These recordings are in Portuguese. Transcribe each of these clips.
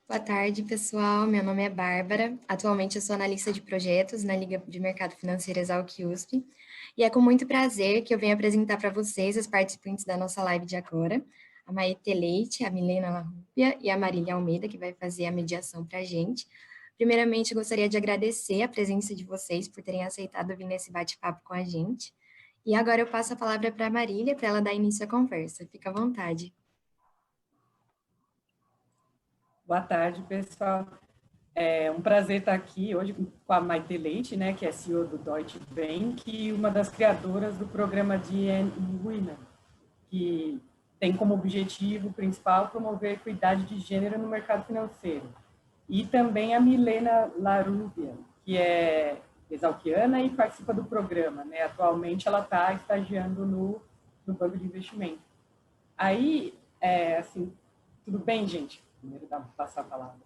Boa tarde, pessoal. Meu nome é Bárbara. Atualmente eu sou analista de projetos na Liga de Mercado Financeiro Exalc USP. E é com muito prazer que eu venho apresentar para vocês os participantes da nossa live de agora, a Maite Leite, a Milena Larrupia e a Marília Almeida, que vai fazer a mediação para a gente. Primeiramente, eu gostaria de agradecer a presença de vocês por terem aceitado vir nesse bate-papo com a gente. E agora eu passo a palavra para a Marília, para ela dar início à conversa. Fica à vontade. Boa tarde, pessoal. É um prazer estar aqui hoje com a Maite Leite, né, que é CEO do Deutsche Bank e uma das criadoras do programa GN Women, que tem como objetivo principal promover a equidade de gênero no mercado financeiro. E também a Milena Larrupia, que é exalquiana e participa do programa, né? Atualmente ela está estagiando no banco de investimento. Aí, assim, tudo bem, gente? Primeiro dá para passar a palavra.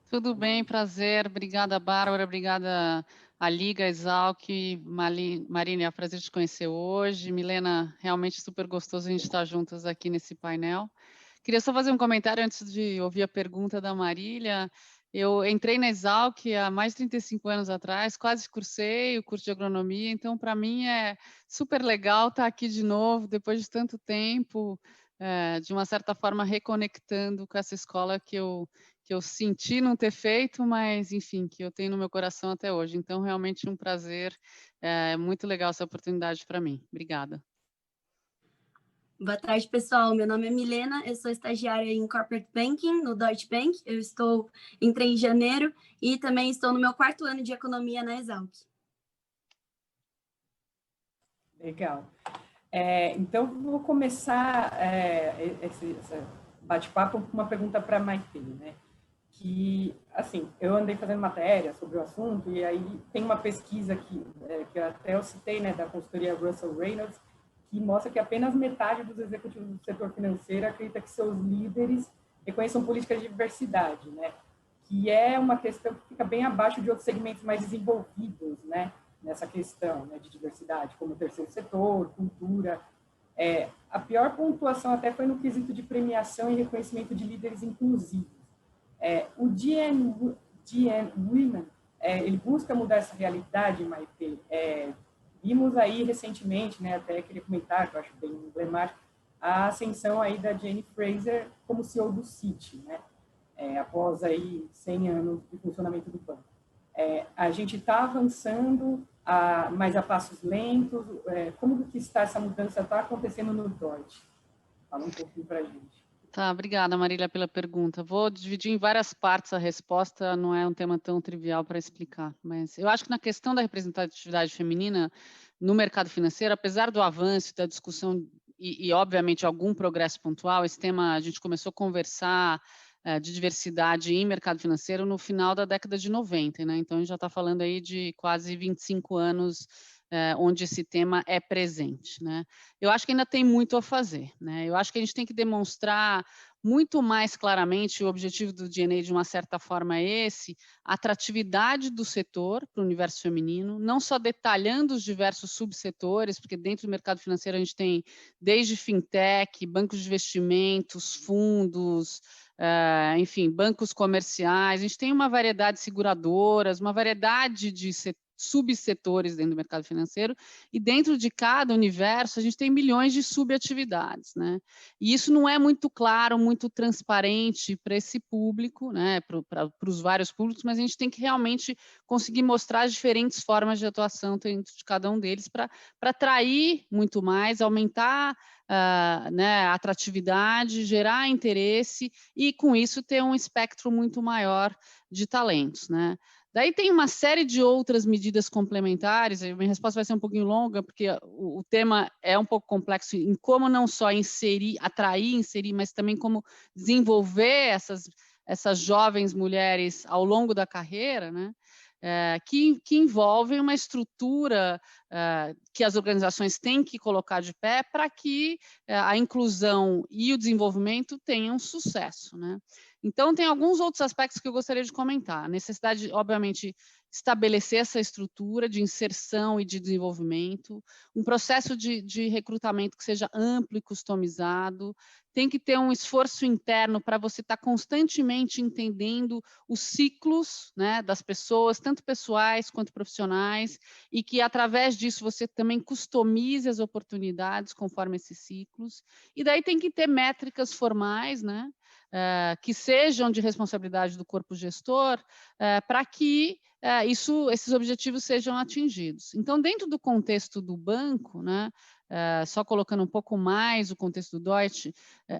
Tudo bem, prazer. Obrigada, Bárbara. Obrigada à Liga, Exalc, Marina, é um prazer te conhecer hoje. Milena, realmente super gostoso a gente estar juntas aqui nesse painel. Queria só fazer um comentário antes de ouvir a pergunta da Marília. Eu entrei na Exalc há mais de 35 anos atrás, quase cursei o curso de agronomia, então para mim é super legal estar aqui de novo, depois de tanto tempo, de uma certa forma reconectando com essa escola que eu senti não ter feito, mas, enfim, que eu tenho no meu coração até hoje. Então, realmente um prazer, é muito legal essa oportunidade para mim. Obrigada. Boa tarde, pessoal. Meu nome é Milena, eu sou estagiária em Corporate Banking no Deutsche Bank. Entrei em janeiro e também estou no meu 4º ano de economia na Exalc. Legal. Então, vou começar esse bate-papo com uma pergunta para a Maite, né? Que, assim, eu andei fazendo matéria sobre o assunto e aí tem uma pesquisa que até eu citei, né, da consultoria Russell Reynolds, que mostra que apenas metade dos executivos do setor financeiro acredita que seus líderes reconheçam políticas de diversidade, né? Que é uma questão que fica bem abaixo de outros segmentos mais desenvolvidos, né? Nessa questão, né, de diversidade, como o terceiro setor, cultura. A pior pontuação até foi no quesito de premiação e reconhecimento de líderes inclusivos. O GN Women, ele busca mudar essa realidade, Maite. Vimos aí recentemente, né, até queria comentar, que eu acho bem emblemático, a ascensão aí da Jane Fraser como CEO do Citi, né, após aí 100 anos de funcionamento do banco. A gente está avançando, mas a passos lentos. Como que está essa mudança? Está acontecendo no Deutsche? Fala um pouquinho para a gente. Tá, obrigada, Marília, pela pergunta. Vou dividir em várias partes a resposta, não é um tema tão trivial para explicar, mas eu acho que na questão da representatividade feminina no mercado financeiro, apesar do avanço, da discussão e obviamente, algum progresso pontual, esse tema a gente começou a conversar de diversidade em mercado financeiro no final da década de 90, né? Então, a gente já está falando aí de quase 25 anos onde esse tema é presente, né? Eu acho que ainda tem muito a fazer, né? Eu acho que a gente tem que demonstrar muito mais claramente, o objetivo do DNA de uma certa forma é esse, a atratividade do setor para o universo feminino, não só detalhando os diversos subsetores, porque dentro do mercado financeiro a gente tem desde fintech, bancos de investimentos, fundos, enfim, bancos comerciais, a gente tem uma variedade de seguradoras, uma variedade de subsetores dentro do mercado financeiro, e dentro de cada universo a gente tem milhões de subatividades, né? E isso não é muito claro, muito transparente para esse público, né? Para os vários públicos, mas a gente tem que realmente conseguir mostrar as diferentes formas de atuação dentro de cada um deles para atrair muito mais, aumentar né, a atratividade, gerar interesse e, com isso, ter um espectro muito maior de talentos, né? Daí tem uma série de outras medidas complementares, a minha resposta vai ser um pouquinho longa, porque o tema é um pouco complexo em como não só atrair, inserir, mas também como desenvolver essas jovens mulheres ao longo da carreira, né? Que envolvem uma estrutura que as organizações têm que colocar de pé para que a inclusão e o desenvolvimento tenham sucesso, né? Então, tem alguns outros aspectos que eu gostaria de comentar. A necessidade, obviamente, estabelecer essa estrutura de inserção e de desenvolvimento, um processo de recrutamento que seja amplo e customizado, tem que ter um esforço interno para você estar constantemente entendendo os ciclos, né, das pessoas, tanto pessoais quanto profissionais, e que através disso você também customize as oportunidades conforme esses ciclos. E daí tem que ter métricas formais, né, que sejam de responsabilidade do corpo gestor, para que esses objetivos sejam atingidos. Então, dentro do contexto do banco, né, só colocando um pouco mais o contexto do Deutsche,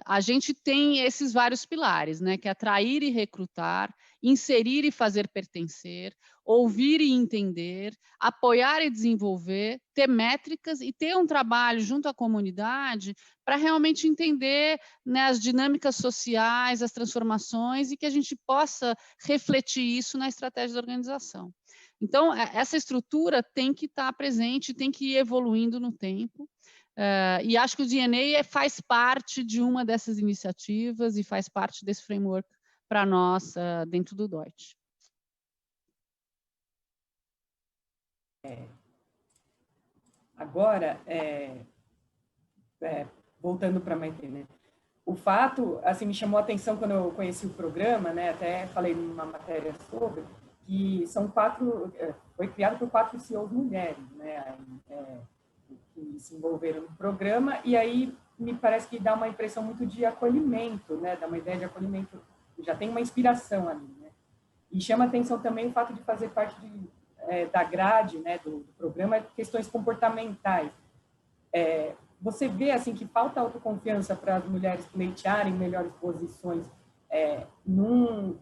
a gente tem esses vários pilares, né, que é atrair e recrutar, inserir e fazer pertencer, ouvir e entender, apoiar e desenvolver, ter métricas e ter um trabalho junto à comunidade para realmente entender, né, as dinâmicas sociais, as transformações e que a gente possa refletir isso na estratégia da organização. Então, essa estrutura tem que estar presente, tem que ir evoluindo no tempo. E acho que o DNA faz parte de uma dessas iniciativas e faz parte desse framework para nós dentro do Deutsche. Agora, voltando para a Maitê, né? O fato, assim, me chamou a atenção quando eu conheci o programa, né? Até falei numa matéria sobre, que são foi criado por 4 CEOs mulheres, né? Que se envolveram no programa, e aí me parece que dá uma impressão muito de acolhimento, né? Dá uma ideia de acolhimento, já tem uma inspiração ali, né? E chama atenção também o fato de fazer parte da grade, né, do programa, questões comportamentais. Você vê assim que falta autoconfiança para as mulheres pleitearem melhores posições num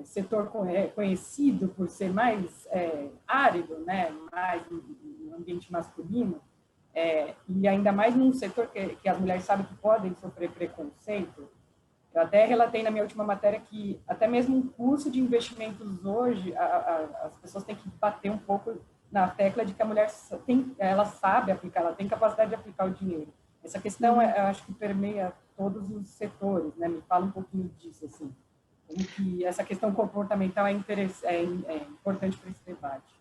setor conhecido por ser mais árido, né, mais um ambiente masculino, e ainda mais num setor que as mulheres sabem que podem sofrer preconceito. Eu até relatei na minha última matéria que até mesmo um curso de investimentos hoje, as pessoas têm que bater um pouco na tecla de que a mulher ela sabe aplicar, ela tem capacidade de aplicar o dinheiro. Essa questão, eu acho que permeia todos os setores, né? Me fala um pouquinho disso, assim. Como que essa questão comportamental é importante para esse debate.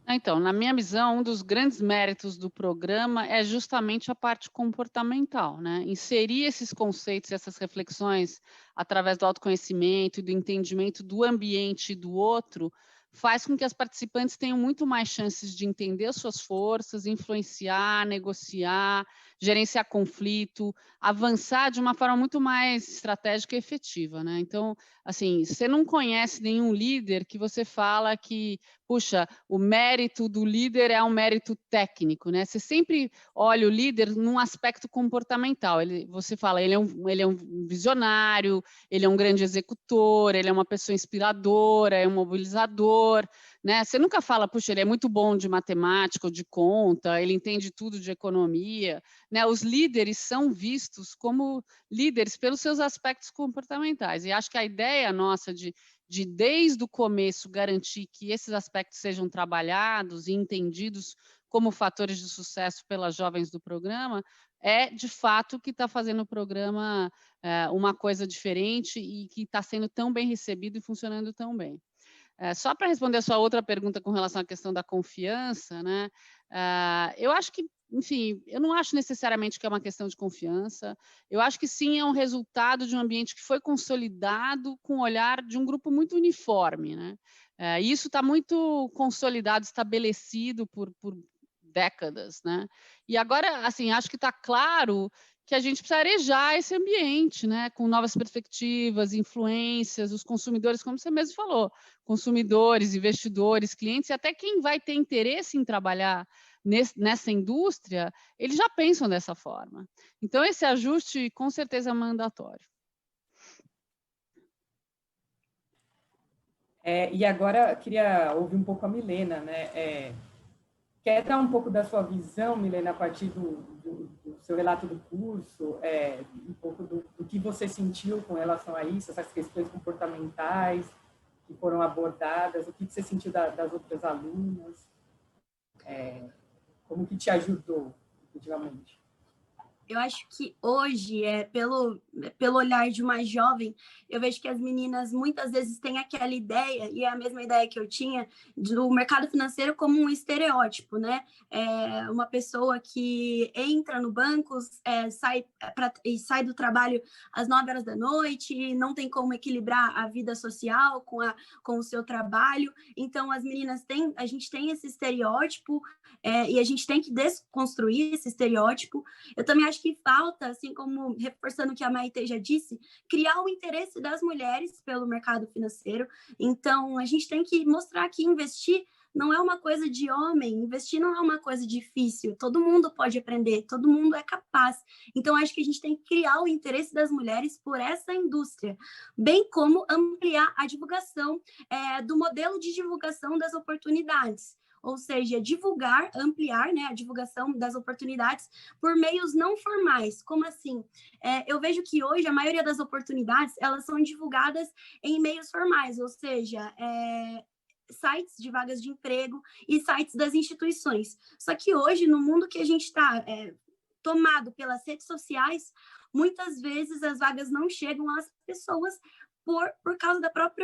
Então, na minha visão, um dos grandes méritos do programa é justamente a parte comportamental, né? Inserir esses conceitos, essas reflexões através do autoconhecimento e do entendimento do ambiente e do outro, faz com que as participantes tenham muito mais chances de entender as suas forças, influenciar, negociar, gerenciar conflito, avançar de uma forma muito mais estratégica e efetiva, né? Então, assim, você não conhece nenhum líder que você fala que, puxa, o mérito do líder é um mérito técnico, né? Você sempre olha o líder num aspecto comportamental. Você fala, ele é um visionário, ele é um grande executor, ele é uma pessoa inspiradora, é um mobilizador, né? Você nunca fala, puxa, ele é muito bom de matemática ou de conta, ele entende tudo de economia, né? Os líderes são vistos como líderes pelos seus aspectos comportamentais. E acho que a ideia nossa de desde o começo garantir que esses aspectos sejam trabalhados e entendidos como fatores de sucesso pelas jovens do programa, de fato que está fazendo o programa uma coisa diferente e que está sendo tão bem recebido e funcionando tão bem. Só para responder a sua outra pergunta com relação à questão da confiança, né? Eu acho que, enfim, eu não acho necessariamente que é uma questão de confiança, eu acho que sim é um resultado de um ambiente que foi consolidado com o olhar de um grupo muito uniforme, né? E isso está muito consolidado, estabelecido por décadas, né? E agora, assim, acho que está claro que a gente precisa arejar esse ambiente, né? Com novas perspectivas, influências, os consumidores, como você mesmo falou, consumidores, investidores, clientes, e até quem vai ter interesse em trabalhar nessa indústria, eles já pensam dessa forma. Então, esse ajuste, com certeza, é mandatório. E agora, eu queria ouvir um pouco a Milena, né? Quer dar um pouco da sua visão, Milena, a partir do seu relato do curso, um pouco do que você sentiu com relação a isso, essas questões comportamentais que foram abordadas, o que você sentiu das outras alunas? Como que te ajudou, efetivamente? Eu acho que hoje, pelo olhar de uma jovem, eu vejo que as meninas muitas vezes têm aquela ideia, e é a mesma ideia que eu tinha, do mercado financeiro como um estereótipo, né? Uma pessoa que entra no banco, sai do trabalho às 9 horas da noite, não tem como equilibrar a vida social com o seu trabalho. Então, a gente tem esse estereótipo, e a gente tem que desconstruir esse estereótipo. Eu também acho que falta, assim como reforçando o que a Maite já disse, criar o interesse das mulheres pelo mercado financeiro. Então, a gente tem que mostrar que investir não é uma coisa de homem, investir não é uma coisa difícil, todo mundo pode aprender, todo mundo é capaz. Então, acho que a gente tem que criar o interesse das mulheres por essa indústria, bem como ampliar a divulgação do modelo de divulgação das oportunidades. Ou seja, ampliar, né, a divulgação das oportunidades por meios não formais. Como assim? Eu vejo que hoje a maioria das oportunidades, elas são divulgadas em meios formais, ou seja, sites de vagas de emprego e sites das instituições. Só que hoje, no mundo que a gente está tomado pelas redes sociais, muitas vezes as vagas não chegam às pessoas por causa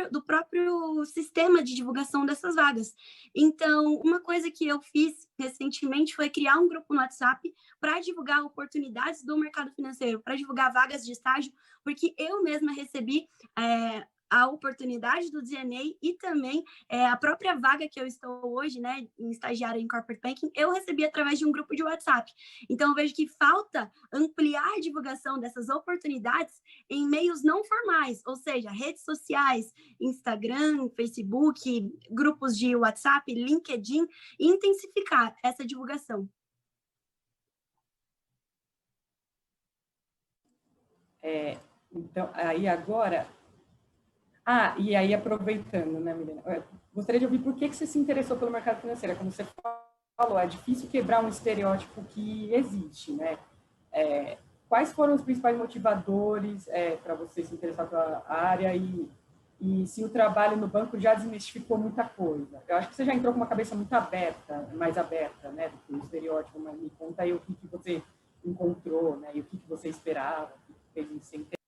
do próprio sistema de divulgação dessas vagas. Então, uma coisa que eu fiz recentemente foi criar um grupo no WhatsApp para divulgar oportunidades do mercado financeiro, para divulgar vagas de estágio, porque eu mesma recebi a oportunidade do DNA e também a própria vaga que eu estou hoje, né, em estagiária em Corporate Banking, eu recebi através de um grupo de WhatsApp. Então, eu vejo que falta ampliar a divulgação dessas oportunidades em meios não formais, ou seja, redes sociais, Instagram, Facebook, grupos de WhatsApp, LinkedIn, e intensificar essa divulgação. Então, aí agora... e aí aproveitando, né, Milena? Gostaria de ouvir por que você se interessou pelo mercado financeiro. Como você falou, é difícil quebrar um estereótipo que existe, né? Quais foram os principais motivadores para você se interessar pela área e se o trabalho no banco já desmistificou muita coisa? Eu acho que você já entrou com uma cabeça muito aberta, mais aberta, né, do que o estereótipo, mas me conta aí o que você encontrou, né, e o que você esperava, o que fez você entender.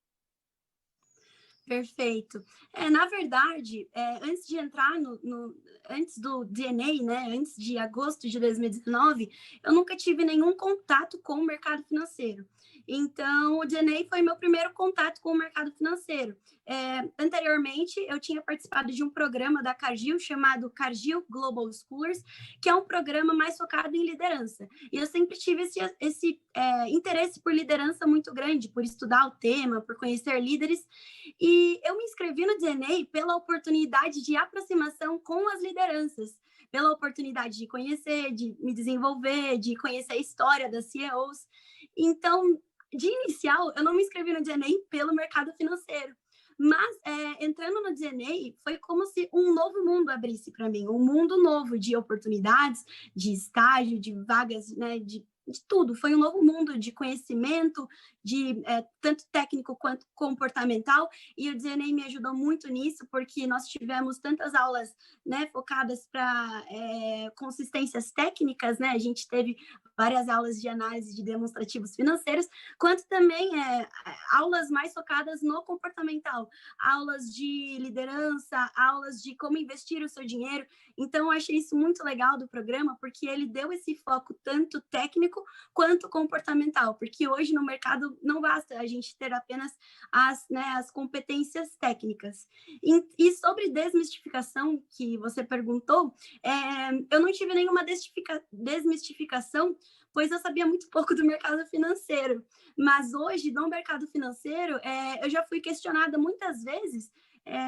Perfeito. Na verdade, antes de entrar antes do DNA, né, antes de agosto de 2019, eu nunca tive nenhum contato com o mercado financeiro. Então, o DNA foi meu primeiro contato com o mercado financeiro. Anteriormente, eu tinha participado de um programa da Cargill chamado Cargill Global Scholars, que é um programa mais focado em liderança. E eu sempre tive esse interesse por liderança muito grande, por estudar o tema, por conhecer líderes. E eu me inscrevi no DNA pela oportunidade de aproximação com as lideranças, pela oportunidade de conhecer, de me desenvolver, de conhecer a história das CEOs. Então, de inicial, eu não me inscrevi no DNA pelo mercado financeiro. Mas, entrando no DNA, foi como se um novo mundo abrisse para mim, um mundo novo de oportunidades, de estágio, de vagas, né, de tudo. Foi um novo mundo de conhecimento, de tanto técnico quanto comportamental, e o DNA me ajudou muito nisso, porque nós tivemos tantas aulas, né, focadas para consistências técnicas, né, a gente teve várias aulas de análise de demonstrativos financeiros, quanto também aulas mais focadas no comportamental, aulas de liderança, aulas de como investir o seu dinheiro. Então, eu achei isso muito legal do programa, porque ele deu esse foco tanto técnico quanto comportamental, porque hoje no mercado não basta a gente ter apenas as competências técnicas. E sobre desmistificação, que você perguntou, eu não tive nenhuma desmistificação, pois eu sabia muito pouco do mercado financeiro. Mas hoje, no mercado financeiro, eu já fui questionada muitas vezes,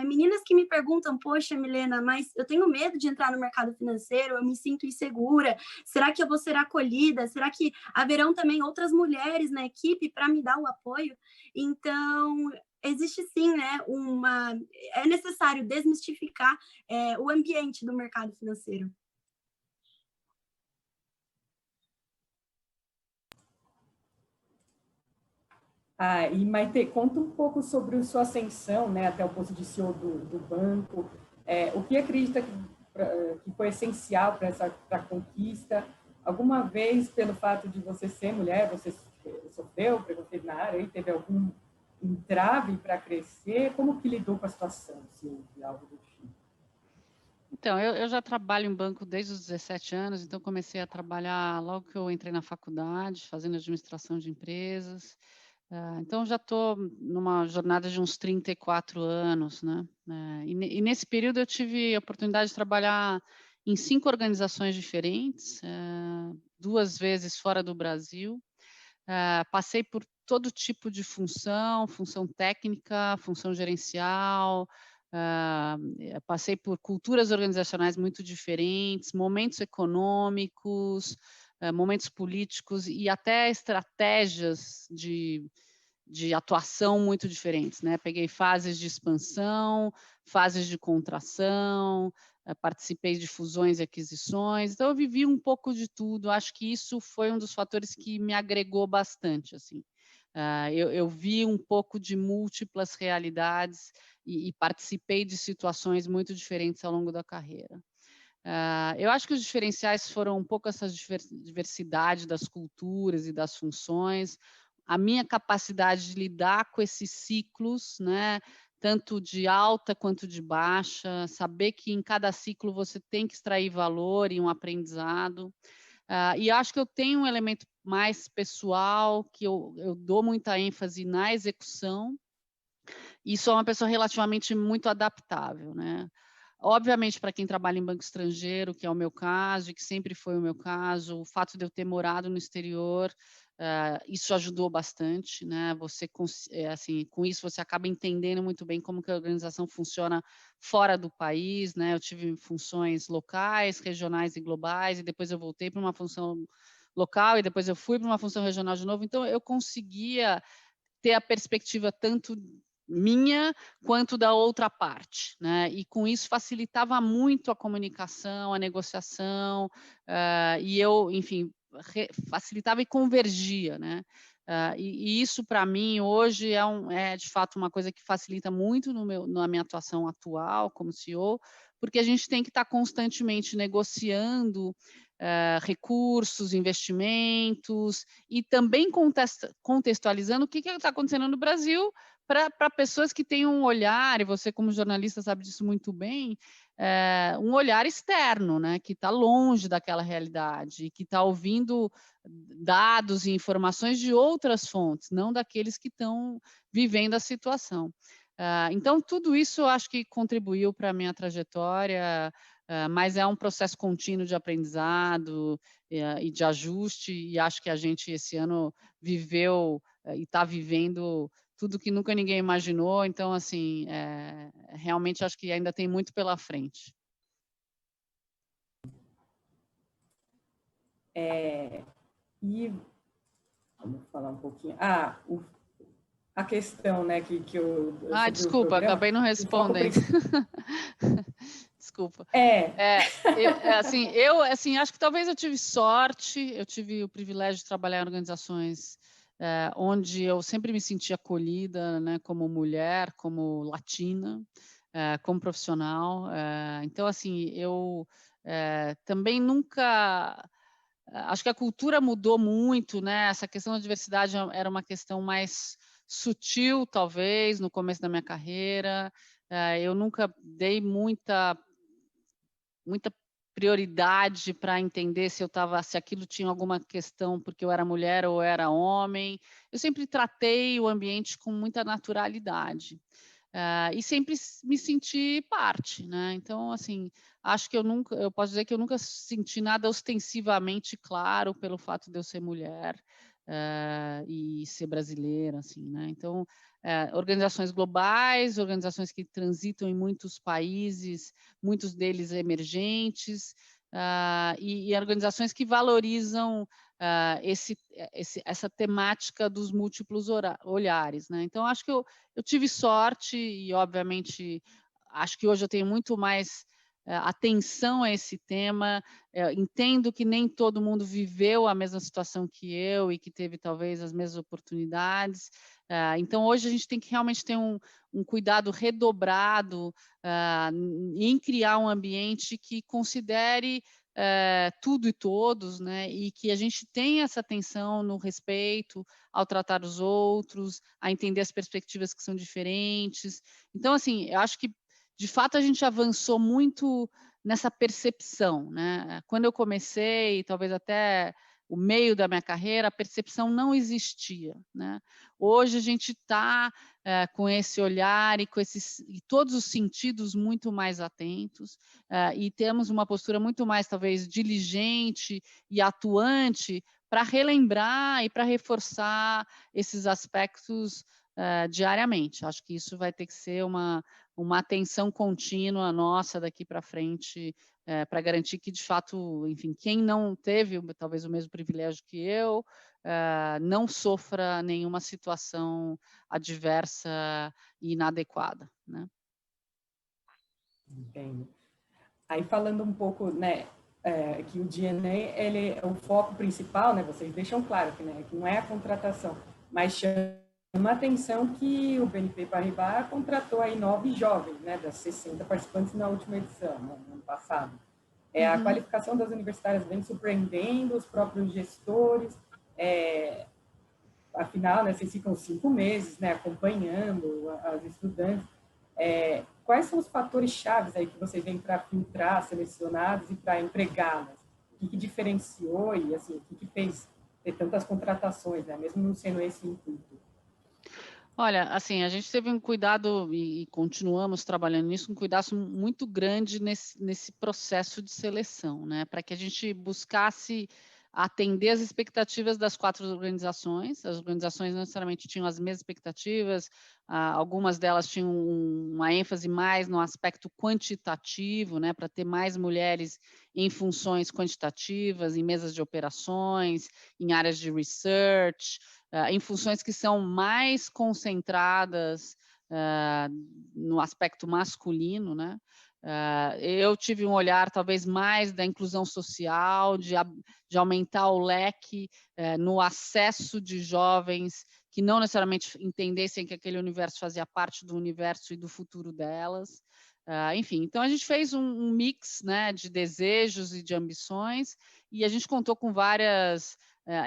meninas que me perguntam, poxa, Milena, mas eu tenho medo de entrar no mercado financeiro, eu me sinto insegura, será que eu vou ser acolhida? Será que haverão também outras mulheres na equipe para me dar o apoio? Então, existe sim, né, é necessário desmistificar o ambiente do mercado financeiro. E Maite, conta um pouco sobre a sua ascensão, né, até o posto de CEO do banco. O que acredita que foi essencial para a conquista alguma vez, pelo fato de você ser mulher, você sofreu preconceito na área e teve algum entrave para crescer? Como que lidou com a situação, se houve algo do tipo? Então, eu já trabalho em banco desde os 17 anos, então comecei a trabalhar logo que eu entrei na faculdade, fazendo administração de empresas. Então, já estou numa jornada de uns 34 anos, né? E nesse período eu tive a oportunidade de trabalhar em 5 organizações diferentes, 2 vezes fora do Brasil. Passei por todo tipo de função técnica, função gerencial, passei por culturas organizacionais muito diferentes, momentos econômicos, momentos políticos e até estratégias de atuação muito diferentes, né? Peguei fases de expansão, fases de contração, participei de fusões e aquisições, então eu vivi um pouco de tudo. Acho que isso foi um dos fatores que me agregou bastante, assim. Eu vi um pouco de múltiplas realidades e participei de situações muito diferentes ao longo da carreira. Eu acho que os diferenciais foram um pouco essa diversidade das culturas e das funções, a minha capacidade de lidar com esses ciclos, né, tanto de alta quanto de baixa, saber que em cada ciclo você tem que extrair valor e um aprendizado. E acho que eu tenho um elemento mais pessoal, que eu dou muita ênfase na execução, e sou uma pessoa relativamente muito adaptável, né? Obviamente, para quem trabalha em banco estrangeiro, que é o meu caso, e que sempre foi o meu caso, o fato de eu ter morado no exterior, isso ajudou bastante, né? Assim, com isso você acaba entendendo muito bem como que a organização funciona fora do país, né? Eu tive funções locais, regionais e globais, e depois eu voltei para uma função local, e depois eu fui para uma função regional de novo, então eu conseguia ter a perspectiva tanto minha quanto da outra parte, né? E com isso facilitava muito a comunicação, a negociação, e eu, enfim, facilitava e convergia, né? E isso para mim hoje é de fato uma coisa que facilita muito na minha atuação atual como CEO, porque a gente tem que estar constantemente negociando recursos, investimentos e também contextualizando o que está acontecendo no Brasil para pessoas que têm um olhar, e você como jornalista sabe disso muito bem, um olhar externo, né, que está longe daquela realidade, que está ouvindo dados e informações de outras fontes, não daqueles que estão vivendo a situação. Então, tudo isso eu acho que contribuiu para a minha trajetória, mas é um processo contínuo de aprendizado e de ajuste, e acho que a gente esse ano viveu e está vivendo tudo que nunca ninguém imaginou, então assim, realmente acho que ainda tem muito pela frente. E vamos falar um pouquinho. A questão, né, que eu... Desculpa, acabei não respondendo. Desculpa. Assim, acho que talvez eu tive sorte, eu tive o privilégio de trabalhar em organizações onde eu sempre me senti acolhida, né, como mulher, como latina, como profissional. Então, assim, eu também nunca... Acho que a cultura mudou muito, né? Essa questão da diversidade era uma questão mais sutil, talvez, no começo da minha carreira. Eu nunca dei muita prioridade para entender se aquilo tinha alguma questão porque eu era mulher ou era homem. Eu sempre tratei o ambiente com muita naturalidade. E sempre me senti parte, né? Então, assim, acho que eu posso dizer que eu nunca senti nada ostensivamente claro pelo fato de eu ser mulher e ser brasileira, assim, né? Então, organizações globais, organizações que transitam em muitos países, muitos deles emergentes, e organizações que valorizam essa temática dos múltiplos olhares, né? Então, acho que eu tive sorte e, obviamente, acho que hoje eu tenho muito mais atenção a esse tema. Entendo que nem todo mundo viveu a mesma situação que eu e que teve, talvez, as mesmas oportunidades. Então, hoje a gente tem que realmente ter um cuidado redobrado em criar um ambiente que considere tudo e todos, né? E que a gente tenha essa atenção no respeito ao tratar os outros, a entender as perspectivas que são diferentes. Então, assim, eu acho que, de fato, a gente avançou muito nessa percepção, né? Quando eu comecei, talvez até o meio da minha carreira, a percepção não existia, né? Hoje a gente está com esse olhar e e todos os sentidos muito mais atentos, e temos uma postura muito mais, talvez, diligente e atuante para relembrar e para reforçar esses aspectos diariamente. Acho que isso vai ter que ser uma atenção contínua nossa daqui para frente, para garantir que, de fato, enfim, quem não teve talvez o mesmo privilégio que eu, não sofra nenhuma situação adversa e inadequada, né? Entendo. Aí falando um pouco, né, que o DNA, ele é o foco principal, né, vocês deixam claro que, né, que não é a contratação, mas chama a atenção que o BNP Paribas contratou aí 9 jovens, né, das 60 participantes na última edição, né, no ano passado. A qualificação das universitárias vem surpreendendo os próprios gestores, afinal, né, vocês ficam 5 meses, né, acompanhando as estudantes. Quais são os fatores chaves aí que vocês veem para filtrar selecionados e para empregá-las? O que diferenciou e assim, o que fez ter tantas contratações, né, mesmo não sendo esse o intuito? Olha, assim, a gente teve um cuidado e continuamos trabalhando nisso, um cuidado muito grande nesse processo de seleção, né? Para que a gente buscasse atender as expectativas das 4 organizações. As organizações não necessariamente tinham as mesmas expectativas, algumas delas tinham uma ênfase mais no aspecto quantitativo, né? Para ter mais mulheres em funções quantitativas, em mesas de operações, em áreas de research, em funções que são mais concentradas no aspecto masculino, né? Eu tive um olhar talvez mais da inclusão social, de aumentar o leque no acesso de jovens que não necessariamente entendessem que aquele universo fazia parte do universo e do futuro delas. Enfim, então a gente fez um mix, né, de desejos e de ambições, e a gente contou com várias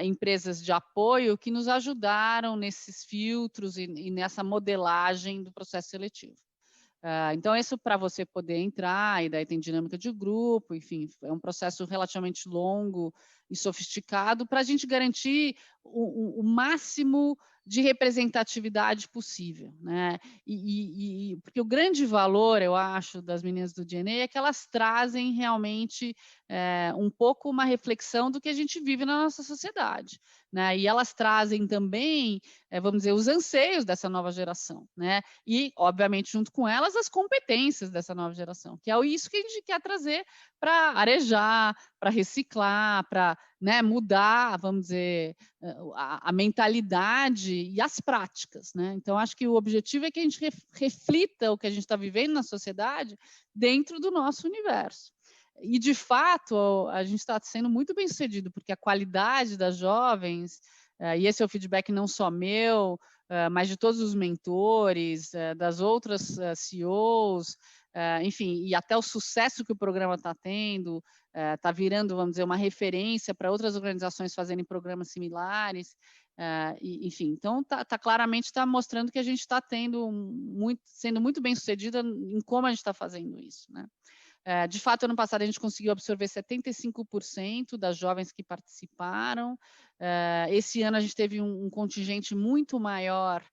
empresas de apoio que nos ajudaram nesses filtros e nessa modelagem do processo seletivo. Então, isso para você poder entrar, e daí tem dinâmica de grupo, enfim, é um processo relativamente longo e sofisticado para a gente garantir o máximo de representatividade possível, né? Porque o grande valor, eu acho, das meninas do DNA é que elas trazem realmente um pouco uma reflexão do que a gente vive na nossa sociedade, né? E elas trazem também, vamos dizer, os anseios dessa nova geração, né? E, obviamente, junto com elas, as competências dessa nova geração, que é isso que a gente quer trazer para arejar, para reciclar, para, né, mudar, vamos dizer, a mentalidade e as práticas, né? Então, acho que o objetivo é que a gente reflita o que a gente está vivendo na sociedade dentro do nosso universo. E, de fato, a gente está sendo muito bem sucedido, porque a qualidade das jovens, e esse é o feedback não só meu, mas de todos os mentores, das outras CEOs, enfim, e até o sucesso que o programa está tendo, está virando, vamos dizer, uma referência para outras organizações fazerem programas similares, enfim, então claramente está mostrando que a gente está sendo muito bem sucedida em como a gente está fazendo isso, né? De fato, ano passado a gente conseguiu absorver 75% das jovens que participaram. Esse ano a gente teve um contingente muito maior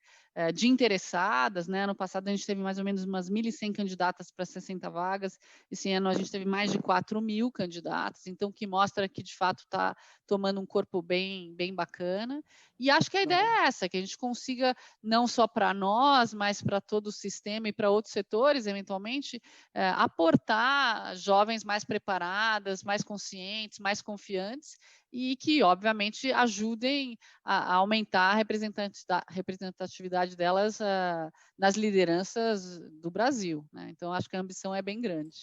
de interessadas, né? Ano passado a gente teve mais ou menos umas 1.100 candidatas para 60 vagas. Esse ano a gente teve mais de 4.000 candidatas, então que mostra que de fato está tomando um corpo bem bacana. E acho que a ideia é essa, que a gente consiga não só para nós, mas para todo o sistema e para outros setores, eventualmente, aportar jovens mais preparadas, mais conscientes, mais confiantes e que, obviamente, ajudem a aumentar a representatividade delas nas lideranças do Brasil, né? Então, acho que a ambição é bem grande.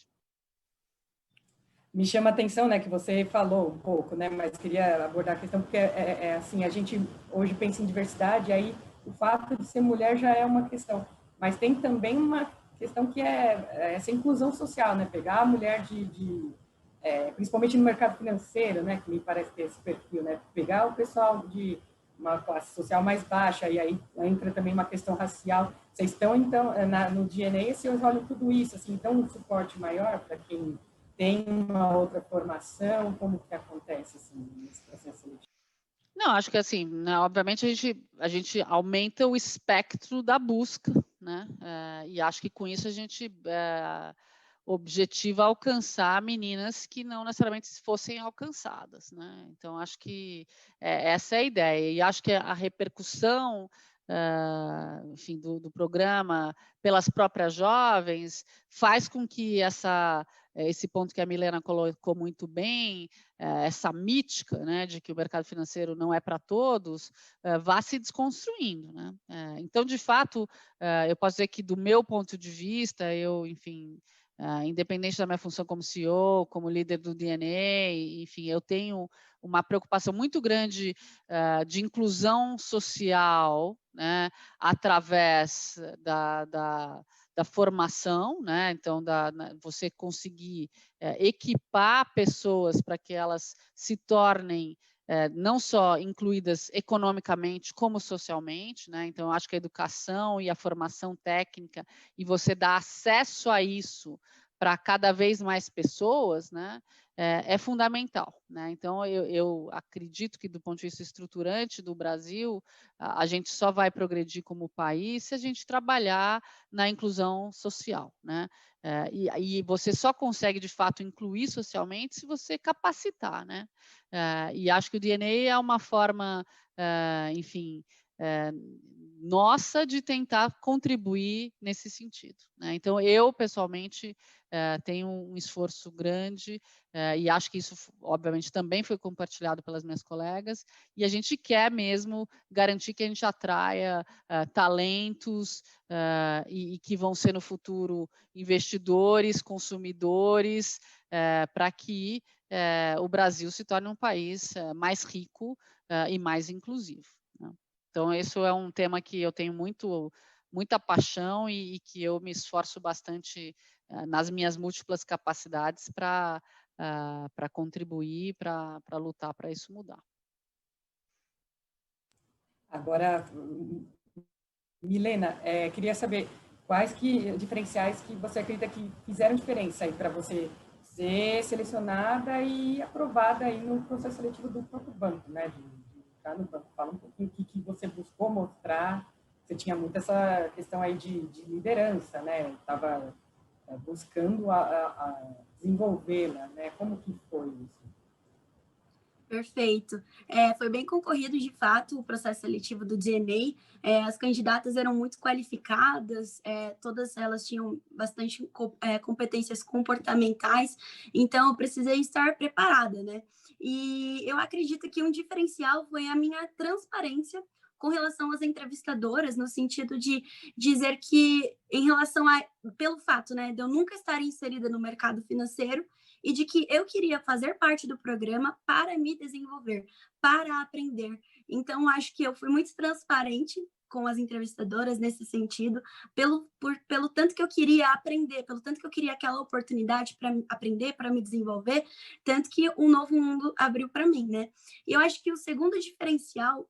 Me chama a atenção, né, que você falou um pouco, né, mas queria abordar a questão porque assim, a gente hoje pensa em diversidade, aí o fato de ser mulher já é uma questão, mas tem também uma questão que é essa inclusão social, né, pegar a mulher principalmente no mercado financeiro, né, que me parece ter esse perfil, né, pegar o pessoal de uma classe social mais baixa, e aí entra também uma questão racial. Vocês estão, então, no DNA, vocês olham tudo isso, assim, então um suporte maior para quem tem uma outra formação, como que acontece assim, nesse processo seletivo? Não, acho que assim, né, obviamente a gente aumenta o espectro da busca, né? E acho que com isso a gente objetiva alcançar meninas que não necessariamente fossem alcançadas, né? Então acho que essa é a ideia, e acho que a repercussão, enfim, do programa pelas próprias jovens faz com que esse ponto que a Milena colocou muito bem, essa mítica, né, de que o mercado financeiro não é para todos, vá se desconstruindo, né? Então, de fato, eu posso dizer que do meu ponto de vista, eu, enfim, independente da minha função como CEO, como líder do DNA, enfim, eu tenho uma preocupação muito grande de inclusão social, né, através da formação, né? Então, você conseguir equipar pessoas para que elas se tornem não só incluídas economicamente, como socialmente, né? Então, eu acho que a educação e a formação técnica, e você dar acesso a isso para cada vez mais pessoas, né? É fundamental, né? Então, eu acredito que, do ponto de vista estruturante do Brasil, a gente só vai progredir como país se a gente trabalhar na inclusão social, né? E você só consegue, de fato, incluir socialmente se você capacitar, né? E acho que o DNA é uma forma, enfim, nossa de tentar contribuir nesse sentido, né? Então, eu, pessoalmente, tenho um esforço grande, e acho que isso, obviamente, também foi compartilhado pelas minhas colegas, e a gente quer mesmo garantir que a gente atraia talentos e que vão ser, no futuro, investidores, consumidores, para que o Brasil se torne um país mais rico e mais inclusivo, né? Então, isso é um tema que eu tenho muita paixão e que eu me esforço bastante nas minhas múltiplas capacidades para contribuir, para lutar para isso mudar. Agora, Milena, queria saber quais diferenciais que você acredita que fizeram diferença aí para você ser selecionada e aprovada aí no processo seletivo do próprio banco, né? De estar no banco. Fala um pouquinho o que você buscou mostrar. Você tinha muito essa questão aí de liderança, né? Estava buscando a desenvolvê-la, né? Como que foi isso? Perfeito. Foi bem concorrido, de fato, o processo seletivo do DNA. As candidatas eram muito qualificadas, todas elas tinham bastante competências comportamentais, então eu precisei estar preparada, né? E eu acredito que um diferencial foi a minha transparência com relação às entrevistadoras, no sentido de dizer que, em relação pelo fato, né, de eu nunca estar inserida no mercado financeiro, e de que eu queria fazer parte do programa para me desenvolver, para aprender. Então, acho que eu fui muito transparente com as entrevistadoras nesse sentido, pelo tanto que eu queria aprender, pelo tanto que eu queria aquela oportunidade para aprender, para me desenvolver, tanto que um novo mundo abriu para mim, né? E eu acho que o segundo diferencial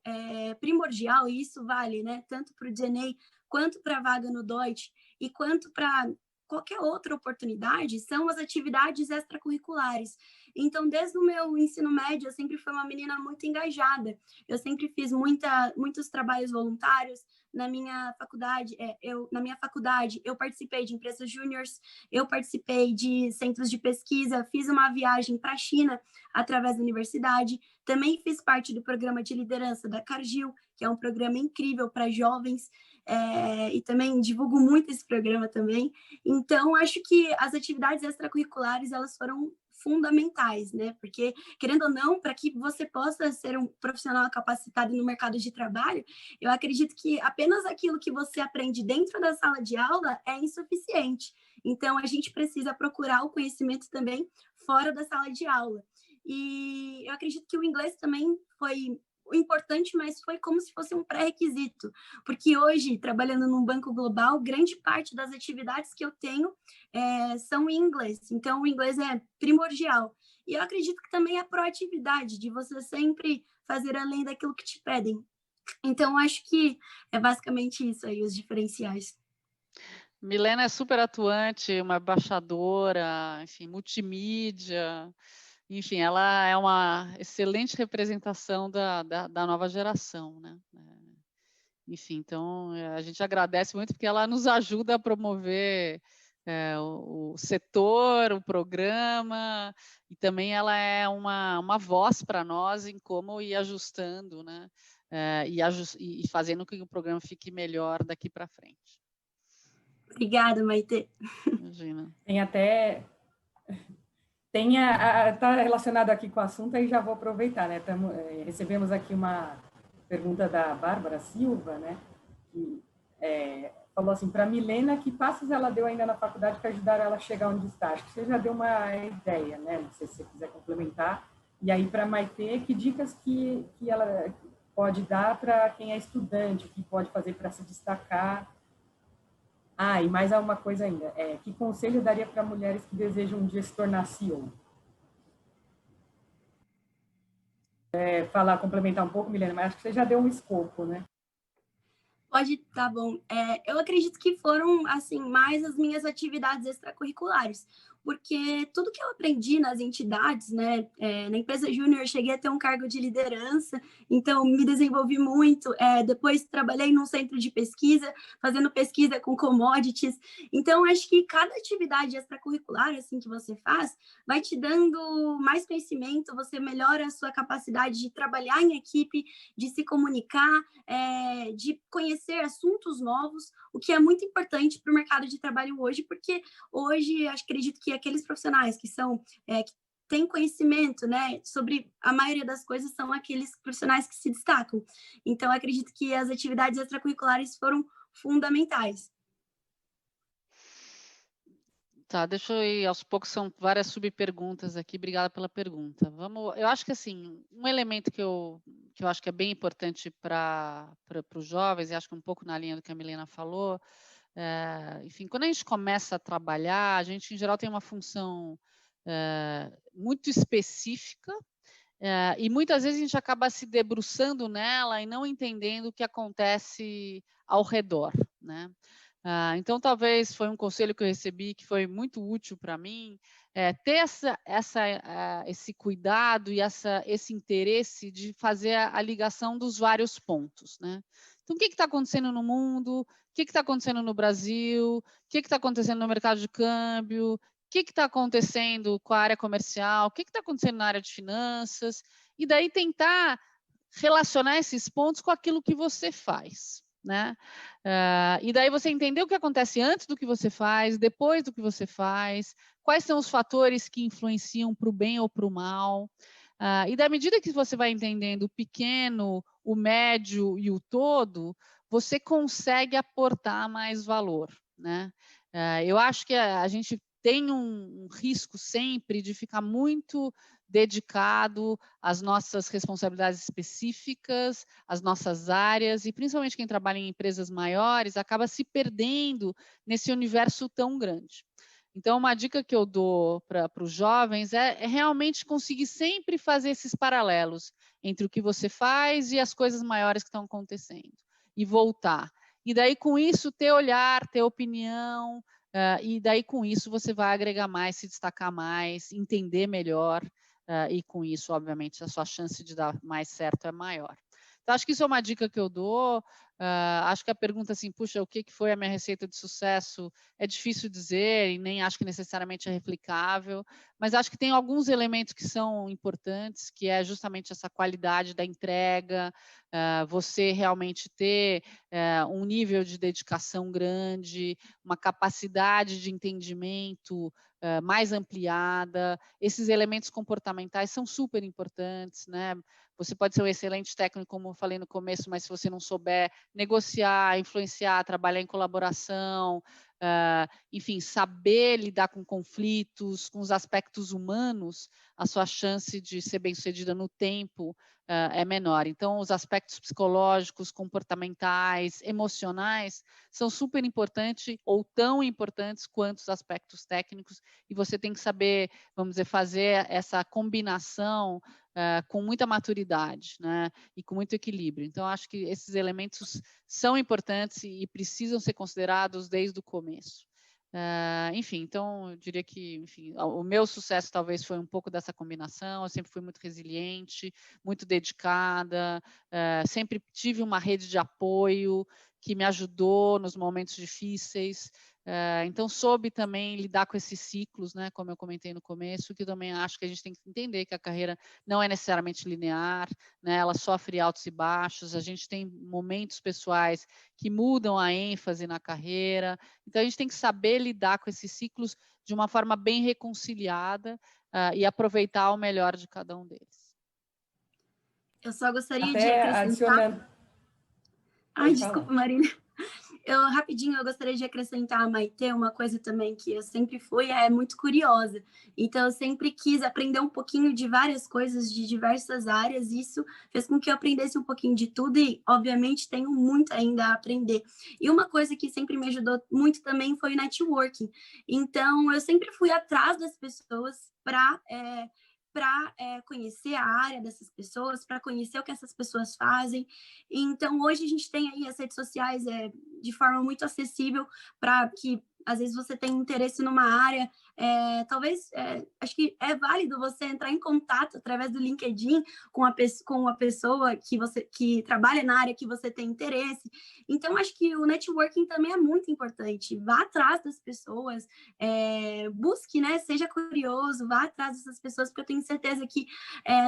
primordial, e isso vale, né, tanto para o DNA quanto para a vaga no Deutsche e quanto para qualquer outra oportunidade, são as atividades extracurriculares. Então, desde o meu ensino médio, eu sempre fui uma menina muito engajada. Eu sempre fiz muitos trabalhos voluntários. Na minha faculdade, eu participei de empresas júniores, eu participei de centros de pesquisa, fiz uma viagem para a China através da universidade, também fiz parte do programa de liderança da Cargill, que é um programa incrível para jovens, e também divulgo muito esse programa também. Então, acho que as atividades extracurriculares, elas foram fundamentais, né? Porque, querendo ou não, para que você possa ser um profissional capacitado no mercado de trabalho, eu acredito que apenas aquilo que você aprende dentro da sala de aula é insuficiente. Então, a gente precisa procurar o conhecimento também fora da sala de aula. E eu acredito que o inglês também foi importante, mas foi como se fosse um pré-requisito, porque hoje, trabalhando num banco global, grande parte das atividades que eu tenho são em inglês, então o inglês é primordial. E eu acredito que também a proatividade, de você sempre fazer além daquilo que te pedem. Então, acho que é basicamente isso aí, os diferenciais. Milena é super atuante, uma embaixadora, enfim, multimídia, enfim, ela é uma excelente representação da nova geração, né? Enfim, então a gente agradece muito porque ela nos ajuda a promover o setor, o programa, e também ela é uma voz para nós em como ir ajustando, né? E fazendo com que o programa fique melhor daqui para frente. Obrigada, Maite. Imagina. Está relacionado aqui com o assunto, aí já vou aproveitar, né? Recebemos aqui uma pergunta da Bárbara Silva, né? Que falou assim, para a Milena, que passos ela deu ainda na faculdade que ajudaram ela a chegar onde está? Acho que você já deu uma ideia, né? Não sei se você quiser complementar. E aí, para a Maite, que dicas que ela pode dar para quem é estudante, o que pode fazer para se destacar? Ah, e mais uma coisa ainda, que conselho daria para mulheres que desejam um dia se tornar CEO? Complementar um pouco, Milena, mas acho que você já deu um escopo, né? Pode, tá bom. Eu acredito que foram, assim, mais as minhas atividades extracurriculares, porque tudo que eu aprendi nas entidades, né, na empresa júnior, eu cheguei a ter um cargo de liderança, então me desenvolvi muito. Depois trabalhei num centro de pesquisa, fazendo pesquisa com commodities. Então, acho que cada atividade extracurricular, assim, que você faz, vai te dando mais conhecimento, você melhora a sua capacidade de trabalhar em equipe, de se comunicar, de conhecer assuntos novos, o que é muito importante para o mercado de trabalho hoje, porque hoje acredito que aqueles profissionais que que têm conhecimento, né, sobre a maioria das coisas são aqueles profissionais que se destacam. Então, acredito que as atividades extracurriculares foram fundamentais. Tá, deixa eu ir aos poucos, são várias subperguntas aqui, obrigada pela pergunta. Eu acho que assim, um elemento que eu acho que é bem importante para os jovens, e acho que um pouco na linha do que a Milena falou, enfim, quando a gente começa a trabalhar, a gente em geral tem uma função muito específica, e muitas vezes a gente acaba se debruçando nela e não entendendo o que acontece ao redor, né? Então, talvez foi um conselho que eu recebi que foi muito útil para mim, ter esse cuidado e esse interesse de fazer a ligação dos vários pontos, né? Então, o que está acontecendo no mundo? O que está acontecendo no Brasil? O que está acontecendo no mercado de câmbio? O que está acontecendo com a área comercial? O que está acontecendo na área de finanças? E daí tentar relacionar esses pontos com aquilo que você faz, né? E daí você entender o que acontece antes do que você faz, depois do que você faz, quais são os fatores que influenciam para o bem ou para o mal. E da medida que você vai entendendo o pequeno, o médio e o todo, você consegue aportar mais valor, né? Eu acho que a gente tem um risco sempre de ficar muito dedicado às nossas responsabilidades específicas, às nossas áreas, e principalmente quem trabalha em empresas maiores acaba se perdendo nesse universo tão grande. Então, uma dica que eu dou para os jovens é realmente conseguir sempre fazer esses paralelos entre o que você faz e as coisas maiores que estão acontecendo, e voltar. E daí, com isso, ter olhar, ter opinião, e daí, com isso, você vai agregar mais, se destacar mais, entender melhor, e com isso, obviamente, a sua chance de dar mais certo é maior. Então, acho que isso é uma dica que eu dou. Acho que a pergunta assim, puxa, o que foi a minha receita de sucesso? É difícil dizer e nem acho que necessariamente é replicável, mas acho que tem alguns elementos que são importantes, que é justamente essa qualidade da entrega, você realmente ter um nível de dedicação grande, uma capacidade de entendimento mais ampliada. Esses elementos comportamentais são super importantes, né? Você pode ser um excelente técnico, como eu falei no começo, mas se você não souber negociar, influenciar, trabalhar em colaboração, enfim, saber lidar com conflitos, com os aspectos humanos, a sua chance de ser bem-sucedida no tempo é menor. Então, os aspectos psicológicos, comportamentais, emocionais são super importantes ou tão importantes quanto os aspectos técnicos, e você tem que saber, vamos dizer, fazer essa combinação com muita maturidade, né, e com muito equilíbrio. Então, acho que esses elementos são importantes e precisam ser considerados desde o começo. Enfim, então, eu diria que, enfim, o meu sucesso talvez foi um pouco dessa combinação. Eu sempre fui muito resiliente, muito dedicada, sempre tive uma rede de apoio que me ajudou nos momentos difíceis. Então, soube também lidar com esses ciclos, né, como eu comentei no começo, que eu também acho que a gente tem que entender que a carreira não é necessariamente linear, né, ela sofre altos e baixos, a gente tem momentos pessoais que mudam a ênfase na carreira, então a gente tem que saber lidar com esses ciclos de uma forma bem reconciliada e aproveitar o melhor de cada um deles. Eu só gostaria de Até acrescentar... adicionando... Ai, desculpa, Marina. Rapidinho, eu gostaria de acrescentar, Maitê, uma coisa também que eu sempre fui, muito curiosa. Então, eu sempre quis aprender um pouquinho de várias coisas, de diversas áreas. Isso fez com que eu aprendesse um pouquinho de tudo e, obviamente, tenho muito ainda a aprender. E uma coisa que sempre me ajudou muito também foi o networking. Então, eu sempre fui atrás das pessoas para conhecer a área dessas pessoas, para conhecer o que essas pessoas fazem. Então, hoje a gente tem aí as redes sociais de forma muito acessível para que, às vezes, você tem interesse numa área, talvez, acho que é válido você entrar em contato através do LinkedIn com uma pessoa que trabalha na área que você tem interesse. Então, acho que o networking também é muito importante. Vá atrás das pessoas, busque, né? Seja curioso, vá atrás dessas pessoas, porque eu tenho certeza que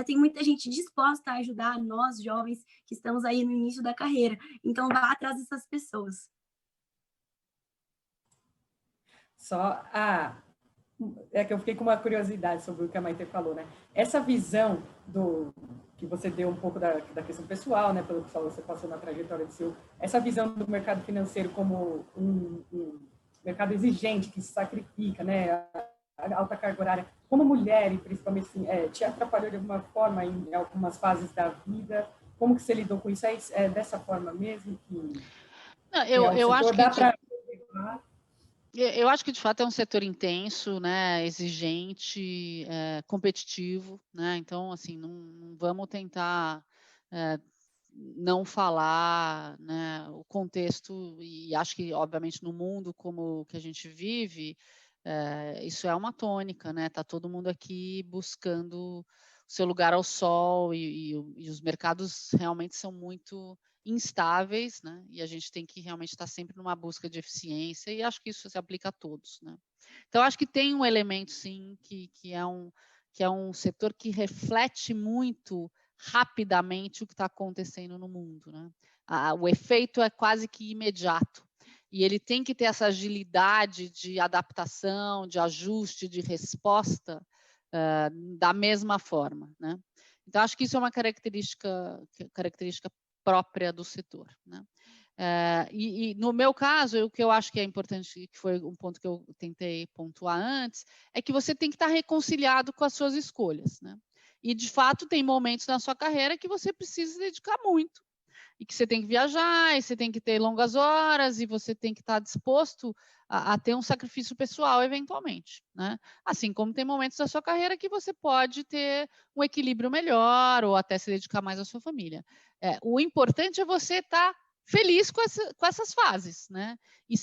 tem muita gente disposta a ajudar nós, jovens, que estamos aí no início da carreira. Então, vá atrás dessas pessoas. É que eu fiquei com uma curiosidade sobre o que a Maitê falou, né? Essa visão que você deu um pouco da questão pessoal, né? Pelo que você passou na trajetória de seu, essa visão do mercado financeiro como um mercado exigente, que se sacrifica, né? A alta carga horária, como mulher, e principalmente assim, te atrapalhou de alguma forma em algumas fases da vida? Como que você lidou com isso? É dessa forma mesmo que... Não, eu acho que... dá para... Eu acho que, de fato, é um setor intenso, né, exigente, competitivo, né? Então, assim, não vamos tentar não falar, né, o contexto, e acho que, obviamente, no mundo como que a gente vive, isso é uma tônica, né? Está todo mundo aqui buscando o seu lugar ao sol e os mercados realmente são muito instáveis, né? E a gente tem que realmente estar sempre numa busca de eficiência, e acho que isso se aplica a todos, né? Então, acho que tem um elemento, sim, que é um setor que reflete muito rapidamente o que está acontecendo no mundo, né? O efeito é quase que imediato, e ele tem que ter essa agilidade de adaptação, de ajuste, de resposta da mesma forma, né? Então, acho que isso é uma característica própria do setor, né? E no meu caso, o que eu acho que é importante, que foi um ponto que eu tentei pontuar antes, é que você tem que estar reconciliado com as suas escolhas, né? E, de fato, tem momentos na sua carreira que você precisa se dedicar muito, e que você tem que viajar, e você tem que ter longas horas, e você tem que estar disposto a ter um sacrifício pessoal, eventualmente, né? Assim como tem momentos da sua carreira que você pode ter um equilíbrio melhor, ou até se dedicar mais à sua família. O importante é você estar feliz com essas fases, né? E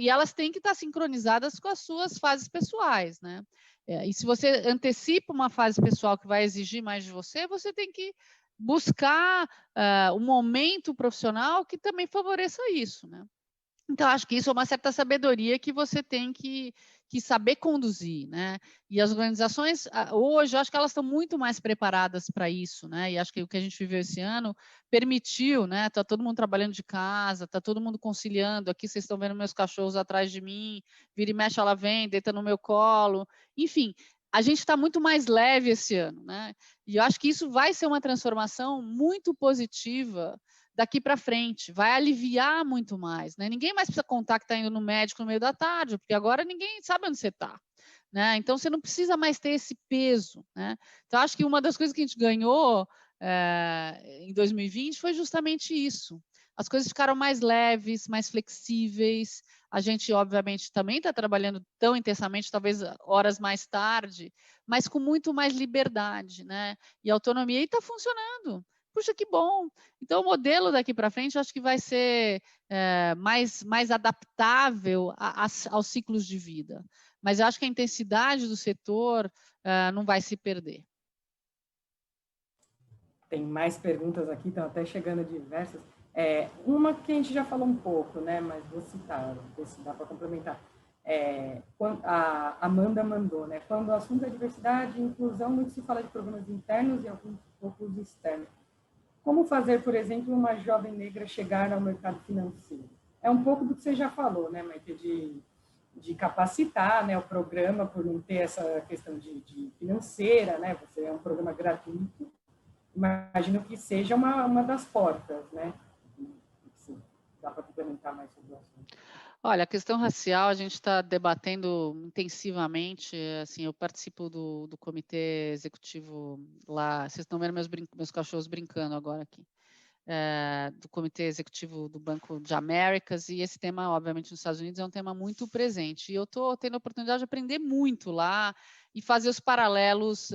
elas têm que estar sincronizadas com as suas fases pessoais, né? E se você antecipa uma fase pessoal que vai exigir mais de você, você tem que buscar um momento profissional que também favoreça isso, né? Então, acho que isso é uma certa sabedoria que você tem que saber conduzir, né? E as organizações, hoje, eu acho que elas estão muito mais preparadas para isso, né? E acho que o que a gente viveu esse ano permitiu, né? Está todo mundo trabalhando de casa, está todo mundo conciliando. Aqui vocês estão vendo meus cachorros atrás de mim, vira e mexe, ela vem, deita no meu colo. Enfim, a gente está muito mais leve esse ano, né? E eu acho que isso vai ser uma transformação muito positiva daqui para frente, vai aliviar muito mais, né? Ninguém mais precisa contar que está indo no médico no meio da tarde, porque agora ninguém sabe onde você está, né? Então, você não precisa mais ter esse peso, né? Então, acho que uma das coisas que a gente ganhou em 2020 foi justamente isso. As coisas ficaram mais leves, mais flexíveis. A gente, obviamente, também está trabalhando tão intensamente, talvez horas mais tarde, mas com muito mais liberdade, né? E autonomia, e está funcionando. Puxa, que bom! Então, o modelo daqui para frente, eu acho que vai ser mais adaptável aos ciclos de vida. Mas eu acho que a intensidade do setor não vai se perder. Tem mais perguntas aqui, estão até chegando diversas. Uma que a gente já falou um pouco, né? Mas vou citar, ver se dá para complementar. A Amanda mandou, né? Quando o assunto é diversidade e inclusão, muito se fala de problemas internos e alguns poucos externos. Como fazer, por exemplo, uma jovem negra chegar ao mercado financeiro? É um pouco do que você já falou, né, Maite, de capacitar, né, o programa, por não ter essa questão de financeira, né? Você é um programa gratuito. Imagino que seja uma das portas, né? Sim, dá para complementar mais sobre o assunto. Olha, a questão racial a gente está debatendo intensivamente. Assim, eu participo do comitê executivo lá. Vocês estão vendo meus cachorros brincando agora aqui. Do comitê executivo do Banco de Américas, e esse tema, obviamente, nos Estados Unidos é um tema muito presente. E eu estou tendo a oportunidade de aprender muito lá e fazer os paralelos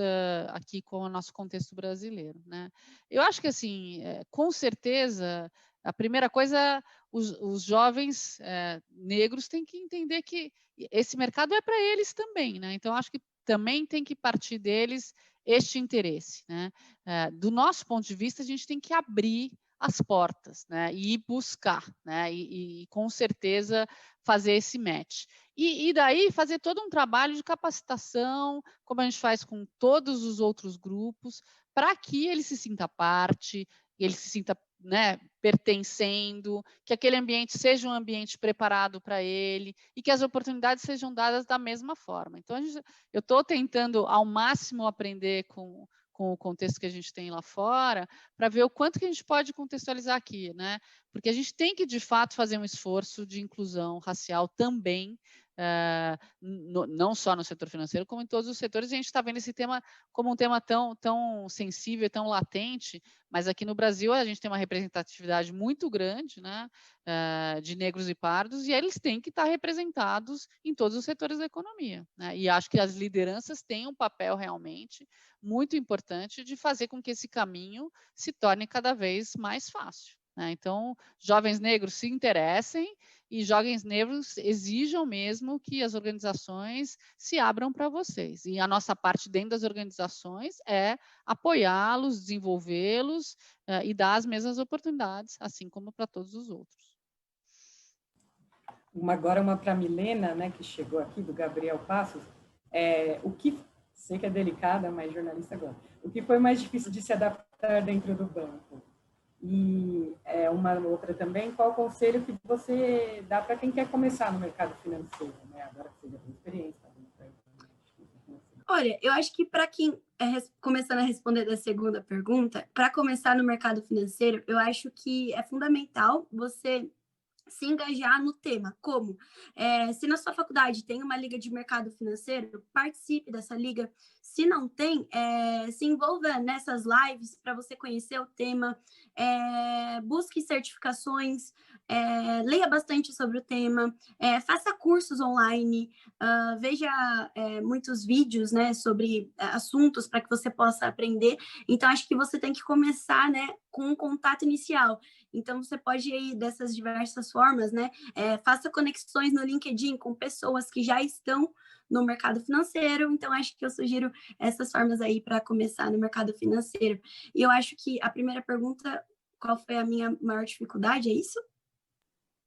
aqui com o nosso contexto brasileiro, né? Eu acho que, assim, com certeza, a primeira coisa, os jovens negros têm que entender que esse mercado é para eles também, né? Então, acho que também tem que partir deles este interesse, né? Do nosso ponto de vista, a gente tem que abrir as portas, né? E ir buscar, né? E com certeza fazer esse match. E daí fazer todo um trabalho de capacitação, como a gente faz com todos os outros grupos, para que ele se sinta parte, ele se sinta, né, pertencendo, que aquele ambiente seja um ambiente preparado para ele e que as oportunidades sejam dadas da mesma forma. Então, eu estou tentando ao máximo aprender com o contexto que a gente tem lá fora, para ver o quanto que a gente pode contextualizar aqui, né? Porque a gente tem que, de fato, fazer um esforço de inclusão racial também, não só no setor financeiro, como em todos os setores. E a gente está vendo esse tema como um tema tão sensível, tão latente, mas aqui no Brasil a gente tem uma representatividade muito grande, né, de negros e pardos, e eles têm que estar representados em todos os setores da economia, né? E acho que as lideranças têm um papel realmente muito importante de fazer com que esse caminho se torne cada vez mais fácil, né? Então, jovens negros se interessem e jovens negros exijam mesmo que as organizações se abram para vocês. E a nossa parte dentro das organizações é apoiá-los, desenvolvê-los e dar as mesmas oportunidades, assim como para todos os outros. Agora uma para a Milena, né, que chegou aqui, do Gabriel Passos. O que, sei que é delicada, mas jornalista agora. O que foi mais difícil de se adaptar dentro do banco? E uma outra também, qual o conselho que você dá para quem quer começar no mercado financeiro, né? Agora que você já tem experiência. Olha, eu acho que para quem começando a responder da segunda pergunta, para começar no mercado financeiro, eu acho que é fundamental você se engajar no tema. Como? Se na sua faculdade tem uma liga de mercado financeiro, participe dessa liga. Se não tem, se envolva nessas lives para você conhecer o tema, busque certificações, leia bastante sobre o tema, faça cursos online, veja muitos vídeos, né, sobre assuntos para que você possa aprender. Então, acho que você tem que começar, né, com um contato inicial. Então, você pode ir dessas diversas formas, né? Faça conexões no LinkedIn com pessoas que já estão no mercado financeiro. Então, acho que eu sugiro essas formas aí para começar no mercado financeiro. E eu acho que a primeira pergunta, qual foi a minha maior dificuldade, é isso?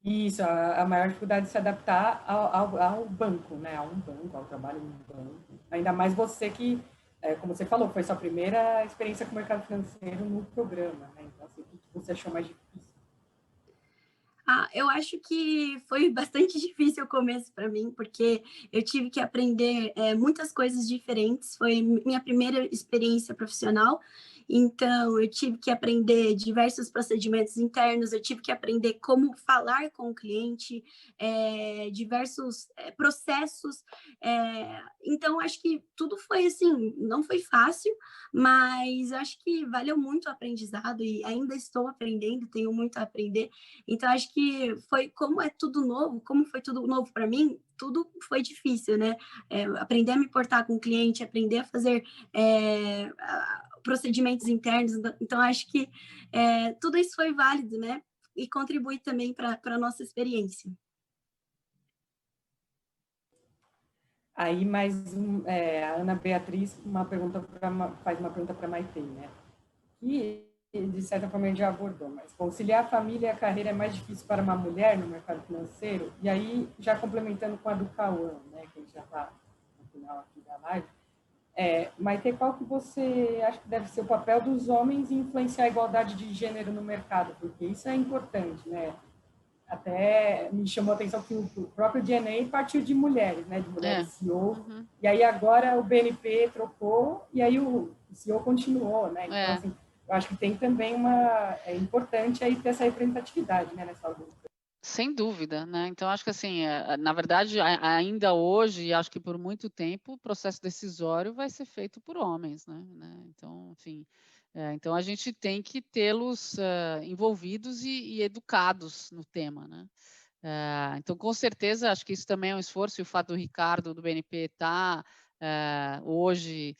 Isso, a maior dificuldade de se adaptar ao banco, né? A um banco, ao trabalho em um banco. Ainda mais você que, como você falou, foi sua primeira experiência com o mercado financeiro no programa, né? Então, assim, o que você achou mais difícil? Eu acho que foi bastante difícil o começo para mim, porque eu tive que aprender muitas coisas diferentes. Foi minha primeira experiência profissional Então, eu tive que aprender diversos procedimentos internos, eu tive que aprender como falar com o cliente, diversos processos. Então, acho que tudo foi assim, não foi fácil, mas acho que valeu muito o aprendizado e ainda estou aprendendo, tenho muito a aprender. Então, acho que foi, como é tudo novo, como foi tudo novo para mim, tudo foi difícil, né? Aprender a me portar com o cliente, aprender a fazer procedimentos internos. Então, acho que tudo isso foi válido, né? E contribui também para a nossa experiência. Aí, a Ana Beatriz faz uma pergunta para a Maitê, né? Que, de certa forma, a gente já abordou, mas conciliar a família e a carreira é mais difícil para uma mulher no mercado financeiro? E aí, já complementando com a do Cauã, né, que a gente já está no final aqui da live, Maitê, qual que você acha que deve ser o papel dos homens em influenciar a igualdade de gênero no mercado? Porque isso é importante, né? Até me chamou a atenção que o próprio DNA partiu de mulheres, né? De mulheres CEO. Uhum. E aí agora o BNP trocou e aí o CEO continuou, né? Então, assim, eu acho que tem também é importante aí ter essa representatividade, né? Nessa luta. Sem dúvida, né? Então, acho que assim, na verdade, ainda hoje, e acho que por muito tempo, o processo decisório vai ser feito por homens, né? Então, enfim, então a gente tem que tê-los envolvidos e educados no tema, né? Então, com certeza, acho que isso também é um esforço, e o fato do Ricardo, do BNP, estar hoje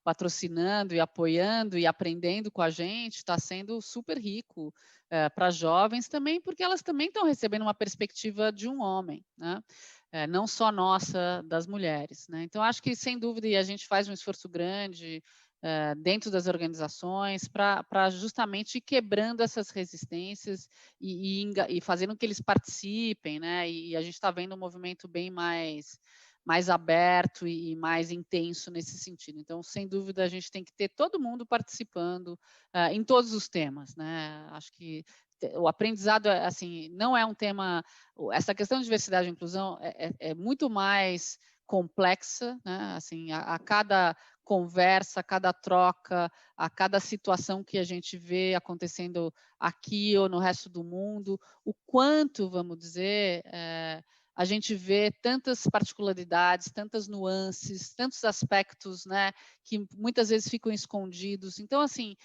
patrocinando e apoiando e aprendendo com a gente, está sendo super rico para jovens também, porque elas também estão recebendo uma perspectiva de um homem, né? Não só nossa, das mulheres, né? Então, acho que, sem dúvida, e a gente faz um esforço grande dentro das organizações para justamente ir quebrando essas resistências e fazendo com que eles participem, né? E a gente está vendo um movimento bem mais aberto e mais intenso nesse sentido. Então, sem dúvida, a gente tem que ter todo mundo participando em todos os temas, né? Acho que o aprendizado, assim, não é um tema... Essa questão de diversidade e inclusão é muito mais complexa, né? Assim, a cada conversa, a cada troca, a cada situação que a gente vê acontecendo aqui ou no resto do mundo, o quanto, vamos dizer, a gente vê tantas particularidades, tantas nuances, tantos aspectos, né, que muitas vezes ficam escondidos. Então, assim,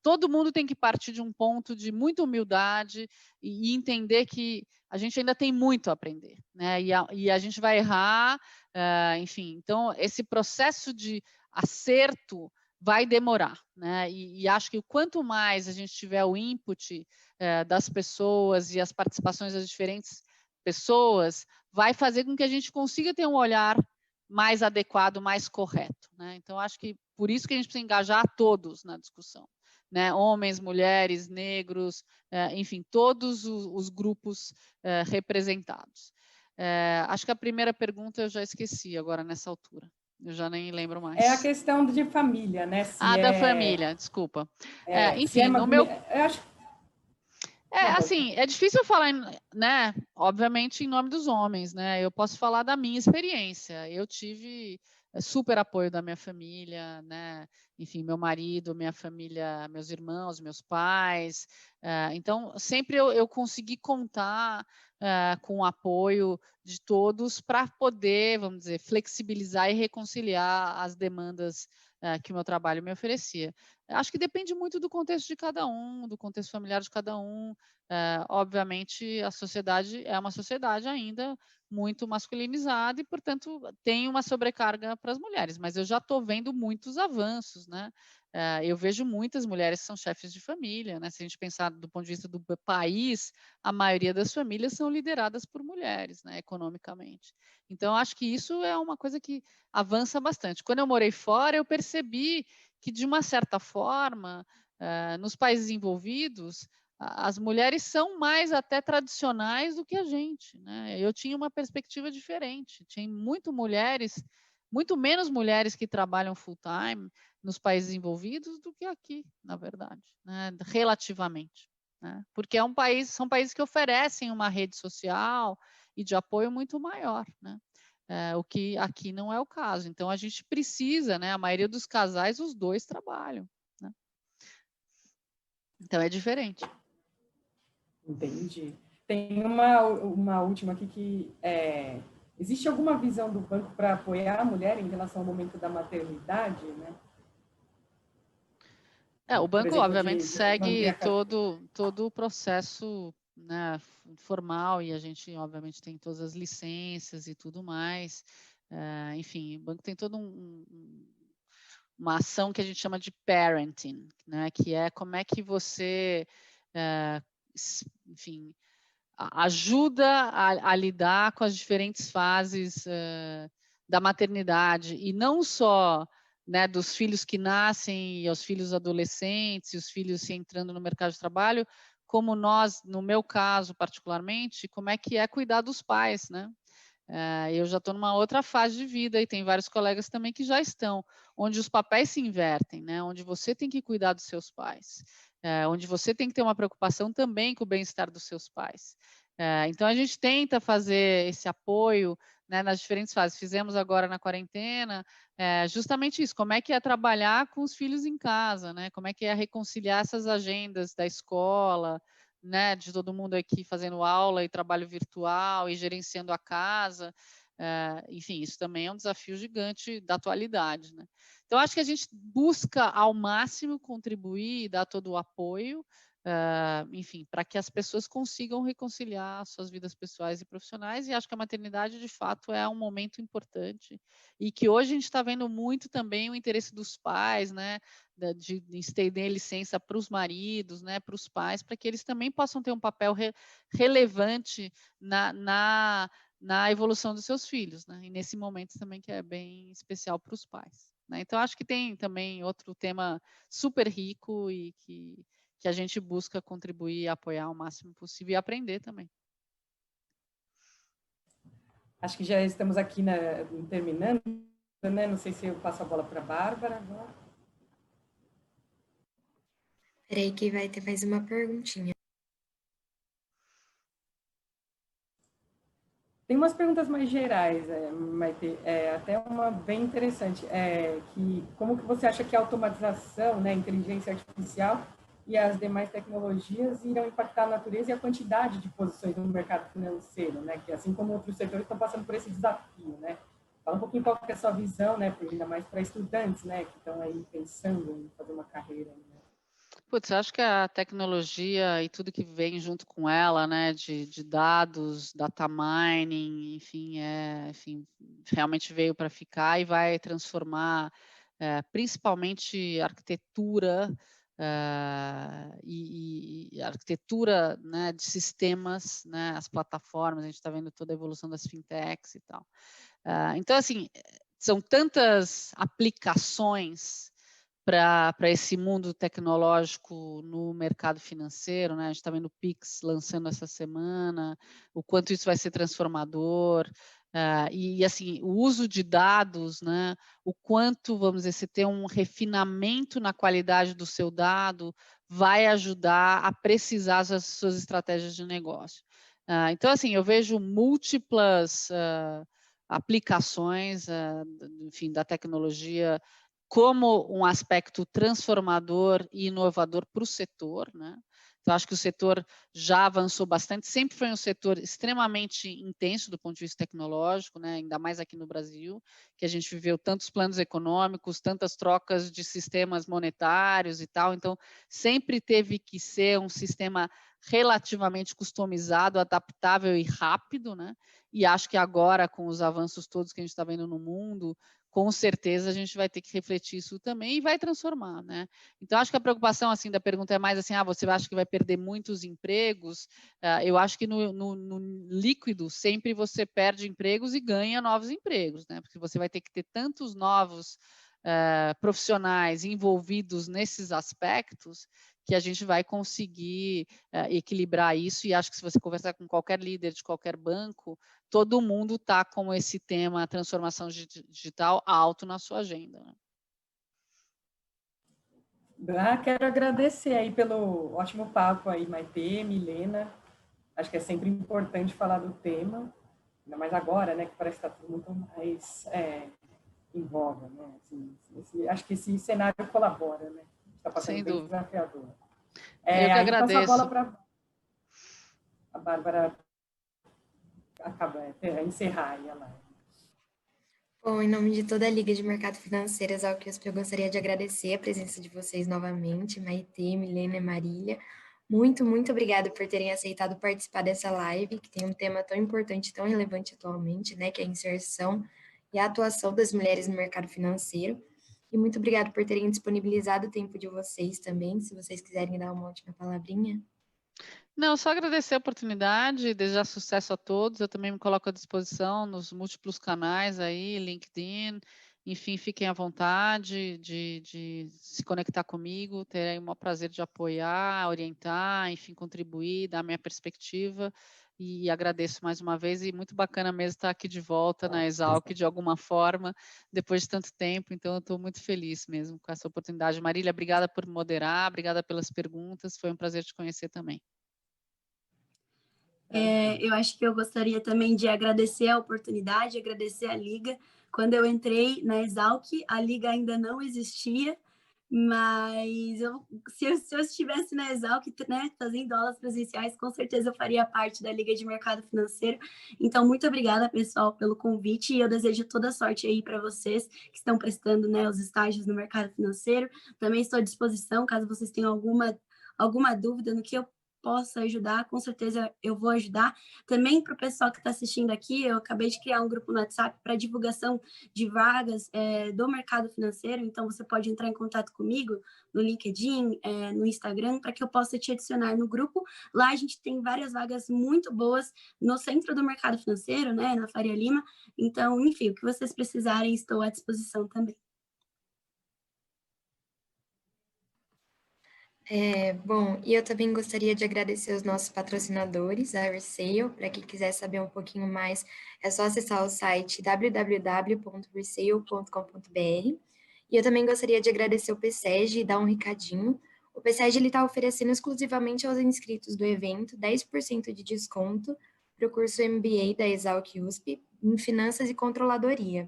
todo mundo tem que partir de um ponto de muita humildade e entender que a gente ainda tem muito a aprender, né? E a gente vai errar, enfim. Então, esse processo de acerto vai demorar, né? E acho que quanto mais a gente tiver o input das pessoas e as participações das diferentes pessoas, vai fazer com que a gente consiga ter um olhar mais adequado, mais correto, né? Então, acho que por isso que a gente precisa engajar todos na discussão, né? Homens, mulheres, negros, enfim, todos os grupos representados. Acho que a primeira pergunta eu já esqueci agora nessa altura. Eu já nem lembro mais. É a questão de família, né? Da família, desculpa. Enfim, no meu... Eu acho... assim, é difícil falar, né, obviamente, em nome dos homens, né? Eu posso falar da minha experiência. Eu tive super apoio da minha família, né? Enfim, meu marido, minha família, meus irmãos, meus pais. Então, sempre eu consegui contar com o apoio de todos para poder, vamos dizer, flexibilizar e reconciliar as demandas que o meu trabalho me oferecia. Acho que depende muito do contexto de cada um, do contexto familiar de cada um. Obviamente, a sociedade é uma sociedade ainda muito masculinizada e, portanto, tem uma sobrecarga para as mulheres, mas eu já estou vendo muitos avanços, né? Eu vejo muitas mulheres que são chefes de família, né? Se a gente pensar do ponto de vista do país, a maioria das famílias são lideradas por mulheres, né? Economicamente. Então, acho que isso é uma coisa que avança bastante. Quando eu morei fora, eu percebi que, de uma certa forma, nos países envolvidos, as mulheres são mais até tradicionais do que a gente, né? Eu tinha uma perspectiva diferente. Tinha muito menos mulheres que trabalham full time nos países envolvidos do que aqui, na verdade, né? Relativamente, né? Porque são países que oferecem uma rede social e de apoio muito maior, né? O que aqui não é o caso. Então, a gente precisa, né? A maioria dos casais, os dois trabalham. Então, é diferente. Entendi. Tem uma última aqui que existe alguma visão do banco para apoiar a mulher em relação ao momento da maternidade, né? O banco, exemplo, obviamente, de segue manter todo o processo, né, formal, e a gente, obviamente, tem todas as licenças e tudo mais. Enfim, o banco tem todo uma ação que a gente chama de parenting, né, que é como é que você, enfim, ajuda a lidar com as diferentes fases da maternidade, e não só, né, dos filhos que nascem e os filhos adolescentes e os filhos se entrando no mercado de trabalho, como nós, no meu caso particularmente, como é que é cuidar dos pais, né? Eu já estou numa outra fase de vida e tem vários colegas também que já estão, onde os papéis se invertem, né? Onde você tem que cuidar dos seus pais, onde você tem que ter uma preocupação também com o bem-estar dos seus pais. Então, a gente tenta fazer esse apoio, né, nas diferentes fases. Fizemos agora na quarentena, justamente isso, como é que é trabalhar com os filhos em casa, né? Como é que é reconciliar essas agendas da escola, né, de todo mundo aqui fazendo aula e trabalho virtual e gerenciando a casa. Enfim, isso também é um desafio gigante da atualidade, né? Então, acho que a gente busca ao máximo contribuir e dar todo o apoio, enfim, para que as pessoas consigam reconciliar suas vidas pessoais e profissionais, e acho que a maternidade, de fato, é um momento importante, e que hoje a gente está vendo muito também o interesse dos pais, né, de estender licença para os maridos, né, para os pais, para que eles também possam ter um papel relevante na evolução dos seus filhos, né, e nesse momento também que é bem especial para os pais, né. Então, acho que tem também outro tema super rico e que a gente busca contribuir e apoiar o máximo possível e aprender também. Acho que já estamos aqui terminando, né? Não sei se eu passo a bola para a Bárbara agora. Peraí que vai ter mais uma perguntinha. Tem umas perguntas mais gerais, Maite, até uma bem interessante, que como que você acha que a automatização, né, a inteligência artificial e as demais tecnologias irão impactar a natureza e a quantidade de posições no mercado financeiro, né, que assim como outros setores estão passando por esse desafio, né? Fala um pouquinho qual que é a sua visão, né, ainda mais para estudantes, né, que estão aí pensando em fazer uma carreira, né? Putz, eu acho que a tecnologia e tudo que vem junto com ela, né, de dados, data mining, enfim, realmente veio para ficar e vai transformar principalmente a arquitetura e arquitetura, né, de sistemas, né, as plataformas, a gente está vendo toda a evolução das fintechs e tal. Então, assim, são tantas aplicações para esse mundo tecnológico no mercado financeiro, né? A gente está vendo o Pix lançando essa semana, o quanto isso vai ser transformador, e assim, o uso de dados, né? O quanto, vamos dizer, você ter um refinamento na qualidade do seu dado vai ajudar a precisar as suas estratégias de negócio. Então, assim, eu vejo múltiplas aplicações, enfim, da tecnologia como um aspecto transformador e inovador para o setor, né? Então, acho que o setor já avançou bastante, sempre foi um setor extremamente intenso do ponto de vista tecnológico, né? Ainda mais aqui no Brasil, que a gente viveu tantos planos econômicos, tantas trocas de sistemas monetários e tal, então sempre teve que ser um sistema relativamente customizado, adaptável e rápido, né? E acho que agora, com os avanços todos que a gente está vendo no mundo, com certeza a gente vai ter que refletir isso também e vai transformar, né? Então, acho que a preocupação, assim, da pergunta é mais assim, você acha que vai perder muitos empregos? Eu acho que no líquido sempre você perde empregos e ganha novos empregos, né? Porque você vai ter que ter tantos novos profissionais envolvidos nesses aspectos que a gente vai conseguir equilibrar isso, e acho que se você conversar com qualquer líder de qualquer banco, todo mundo está com esse tema transformação digital alto na sua agenda. Quero agradecer aí pelo ótimo papo aí, Maite, Milena. Acho que é sempre importante falar do tema, ainda mais agora, né, que parece que está tudo muito mais em voga, né? Assim, acho que esse cenário colabora, né? Está passando Sem bem dúvida. desafiador. Eu que Aí agradeço. passo a bola para a Bárbara encerrar aí a live. Bom, em nome de toda a Liga de Mercado Financeiro Exalc-USP, eu gostaria de agradecer a presença de vocês novamente, Maitê, Milena e Marília. Muito, muito obrigada por terem aceitado participar dessa live, que tem um tema tão importante, tão relevante atualmente, né, que é a inserção e a atuação das mulheres no mercado financeiro. E muito obrigada por terem disponibilizado o tempo de vocês também, se vocês quiserem dar uma última palavrinha. Não, só agradecer a oportunidade, desejar sucesso a todos. Eu também me coloco à disposição nos múltiplos canais aí, LinkedIn, enfim, fiquem à vontade de se conectar comigo. Terei o maior prazer de apoiar, orientar, enfim, contribuir, dar a minha perspectiva. E agradeço mais uma vez, e muito bacana mesmo estar aqui de volta na Exalc de alguma forma, depois de tanto tempo. Então, eu estou muito feliz mesmo com essa oportunidade. Marília, obrigada por moderar, obrigada pelas perguntas, foi um prazer te conhecer também. Eu acho que eu gostaria também de agradecer a oportunidade, agradecer a Liga. Quando eu entrei na Exalc, a Liga ainda não existia, mas se eu estivesse na Exalc, né, fazendo aulas presenciais, com certeza eu faria parte da Liga de Mercado Financeiro. Então, muito obrigada, pessoal, pelo convite, e eu desejo toda sorte aí para vocês que estão prestando, né, os estágios no mercado financeiro. Também estou à disposição, caso vocês tenham alguma dúvida no que eu possa ajudar, com certeza eu vou ajudar. Também para o pessoal que está assistindo aqui, eu acabei de criar um grupo no WhatsApp para divulgação de vagas do mercado financeiro, então você pode entrar em contato comigo no LinkedIn, no Instagram, para que eu possa te adicionar no grupo. Lá a gente tem várias vagas muito boas no centro do mercado financeiro, né, na Faria Lima. Então, enfim, o que vocês precisarem, estou à disposição também. Bom, e eu também gostaria de agradecer os nossos patrocinadores, a Resale. Para quem quiser saber um pouquinho mais, é só acessar o site www.resale.com.br. E eu também gostaria de agradecer o PSEG e dar um recadinho. O PSEG está oferecendo exclusivamente aos inscritos do evento 10% de desconto para o curso MBA da Exalc-USP em Finanças e Controladoria.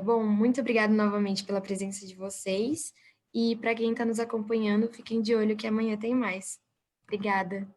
Bom, muito obrigada novamente pela presença de vocês. E para quem está nos acompanhando, fiquem de olho que amanhã tem mais. Obrigada.